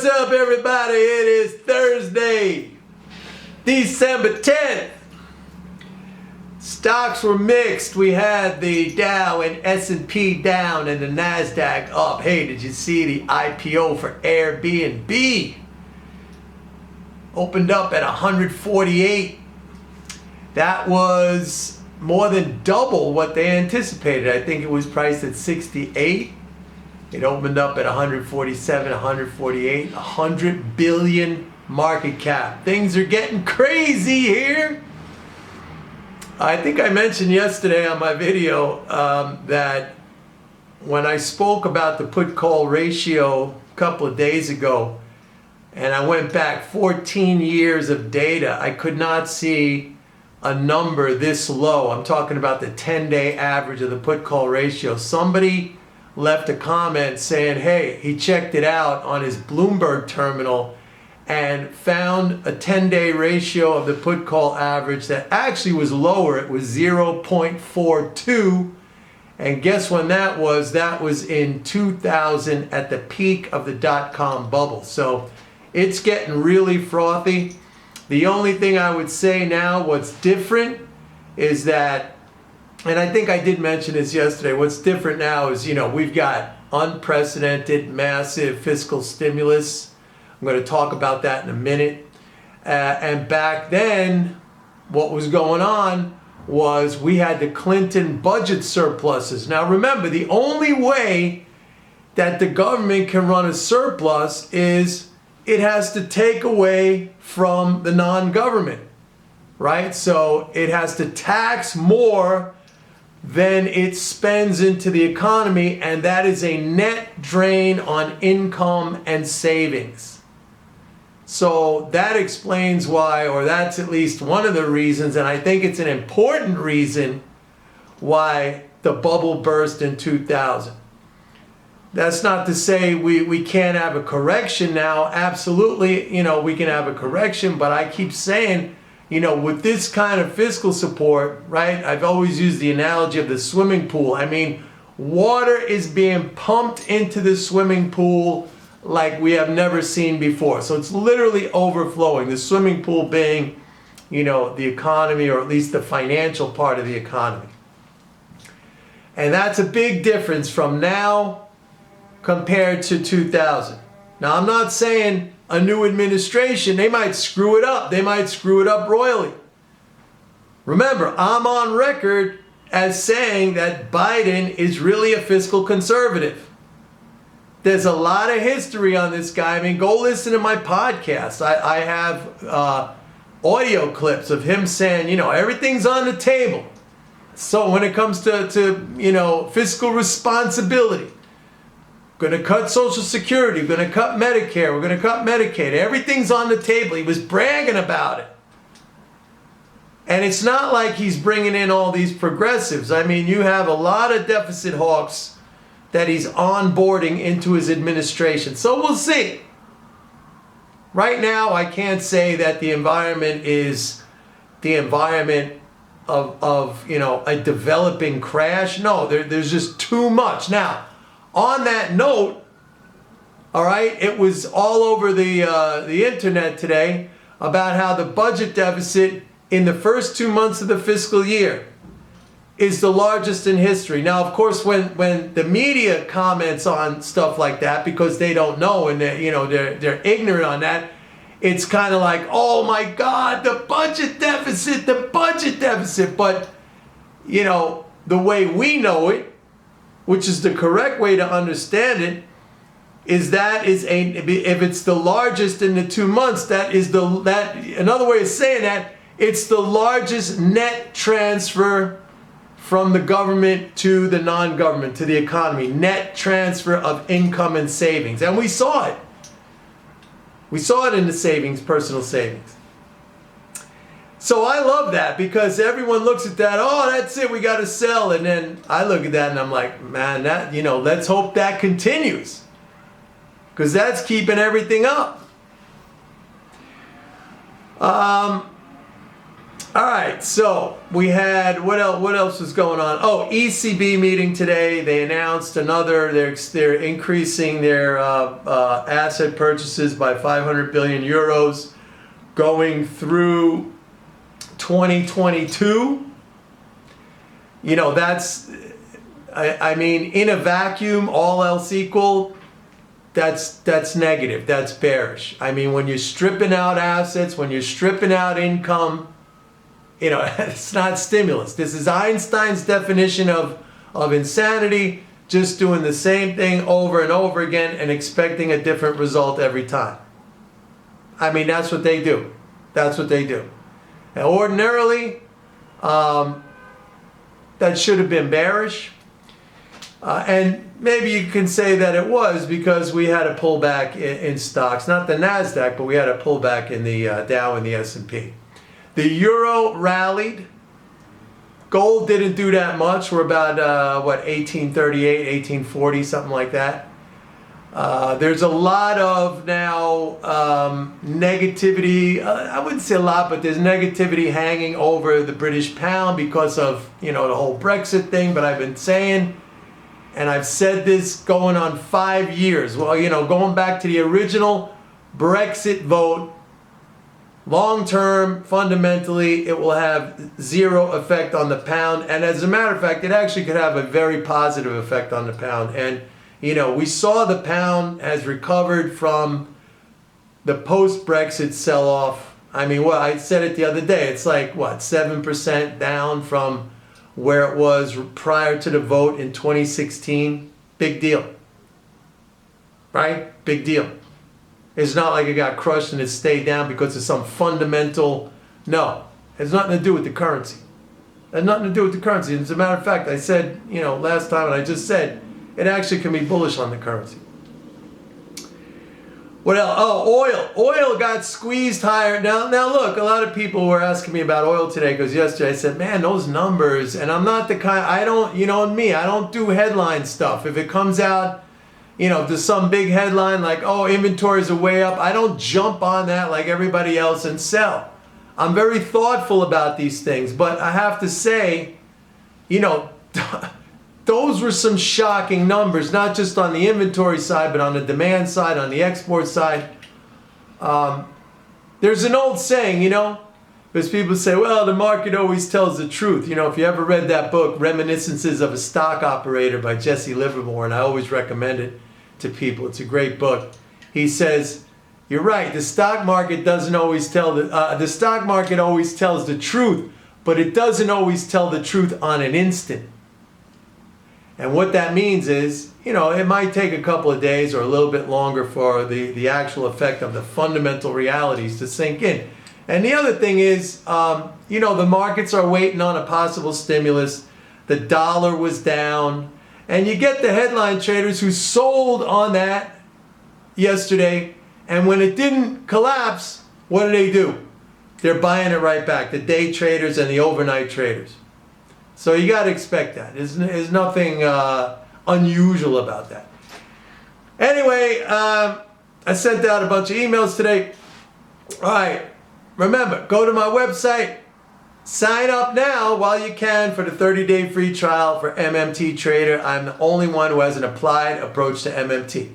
up, everybody? It is Thursday, December 10th. Stocks were mixed. We had the Dow and S&P down and the NASDAQ up. Hey, did you see the IPO for AirBNB? Opened up at 148. That was more than double what they anticipated. I think it was priced at 68. It opened up at 147, 148, 100 billion market cap. Things are getting crazy here. I think I mentioned yesterday on my video that when I spoke about the put-call ratio a couple of days ago, and I went back 14 years of data, I could not see a number this low. I'm talking about the 10-day average of the put-call ratio. Somebody left a comment saying, hey, he checked it out on his Bloomberg terminal and found a 10-day ratio of the put-call average that actually was lower. It was 0.42. And guess when that was? That was in 2000 at the peak of the dot-com bubble. So it's getting really frothy. The only thing I would say now, what's different is that, and I think I did mention this yesterday, what's different now is, we've got unprecedented, massive fiscal stimulus. I'm going to talk about that in a minute. And back then, what was going on was we had the Clinton budget surpluses. Now remember, the only way that the government can run a surplus is it has to take away from the non-government, right? So it has to tax more than it spends into the economy, and that is a net drain on income and savings. So that explains why, or that's at least one of the reasons, and I think it's an important reason why the bubble burst in 2000. That's not to say we can't have a correction now. Absolutely, we can have a correction, but I keep saying, with this kind of fiscal support, right? I've always used the analogy of the swimming pool. I mean, water is being pumped into the swimming pool like we have never seen before. So it's literally overflowing. The swimming pool being, the economy, or at least the financial part of the economy. And that's a big difference from now compared to 2000. Now, I'm not saying a new administration, they might screw it up. They might screw it up royally. Remember, I'm on record as saying that Biden is really a fiscal conservative. There's a lot of history on this guy. I mean, go listen to my podcast. I have audio clips of him saying, everything's on the table. So when it comes to fiscal responsibility, going to cut Social Security, we're going to cut Medicare, we're going to cut Medicaid. Everything's on the table. He was bragging about it. And it's not like he's bringing in all these progressives. I mean, you have a lot of deficit hawks that he's onboarding into his administration. So we'll see. Right now, I can't say that the environment is the environment of a developing crash. No, there's just too much. Now, on that note, all right, it was all over the internet today about how the budget deficit in the first 2 months of the fiscal year is the largest in history. Now, of course, when the media comments on stuff like that, because they don't know and they're ignorant on that, it's kind of like, oh my God, the budget deficit. But the way we know it, which is the correct way to understand it, is if it's the largest in the 2 months, another way of saying that, it's the largest net transfer from the government to the non-government, to the economy, net transfer of income and savings. And we saw it. We saw it in the savings, personal savings. So I love that, because everyone looks at that, oh, that's it, we got to sell. And then I look at that and I'm like, man, let's hope that continues, because that's keeping everything up. All right, so we had, what else was going on? Oh, ECB meeting today. They announced another, they're increasing their asset purchases by 500 billion euros going through 2022. You know, that's, I mean, in a vacuum, all else equal, that's negative, that's bearish. I mean, when you're stripping out assets, when you're stripping out income, you know, it's not stimulus. This is Einstein's definition of insanity, just doing the same thing over and over again and expecting a different result every time. I mean, that's what they do. That's what they do. And ordinarily, that should have been bearish. And maybe you can say that it was because we had a pullback in stocks, not the NASDAQ, but we had a pullback in the Dow and the S&P. The euro rallied. Gold didn't do that much. We're about, 1838, 1840, something like that. There's a lot of now negativity. I wouldn't say a lot, but there's negativity hanging over the British pound because of, you know, the whole Brexit thing. But I've been saying, and I've said this going on 5 years. Well, you know, going back to the original Brexit vote, long term, fundamentally, it will have zero effect on the pound. And as a matter of fact, it actually could have a very positive effect on the pound. And, you know, we saw the pound has recovered from the post-Brexit sell-off. I mean, well, I said it the other day. It's like, what, 7% down from where it was prior to the vote in 2016. Big deal. Right? Big deal. It's not like it got crushed and it stayed down because of some fundamental, no. It has nothing to do with the currency. It has nothing to do with the currency. As a matter of fact, I said, you know, last time, and I just said, it actually can be bullish on the currency. What else? Oh, oil. Oil got squeezed higher. Now look, a lot of people were asking me about oil today because yesterday I said, man, those numbers, and I'm not the kind, I don't, you know me, I don't do headline stuff. If it comes out, you know, to some big headline like, oh, inventories are way up, I don't jump on that like everybody else and sell. I'm very thoughtful about these things, but I have to say, you know, those were some shocking numbers, not just on the inventory side, but on the demand side, on the export side. There's an old saying, you know, because people say, well, the market always tells the truth. You know, if you ever read that book, Reminiscences of a Stock Operator by Jesse Livermore, and I always recommend it to people. It's a great book. He says, you're right, the stock market doesn't always tell the stock market always tells the truth, but it doesn't always tell the truth on an instant. And what that means is, you know, it might take a couple of days or a little bit longer for the actual effect of the fundamental realities to sink in. And the other thing is, you know, the markets are waiting on a possible stimulus. The dollar was down. And you get the headline traders who sold on that yesterday. And when it didn't collapse, what do? They're buying it right back. The day traders and the overnight traders. So you got to expect that. There's nothing unusual about that. Anyway, I sent out a bunch of emails today. All right. Remember, go to my website. Sign up now while you can for the 30-day free trial for MMT Trader. I'm the only one who has an applied approach to MMT.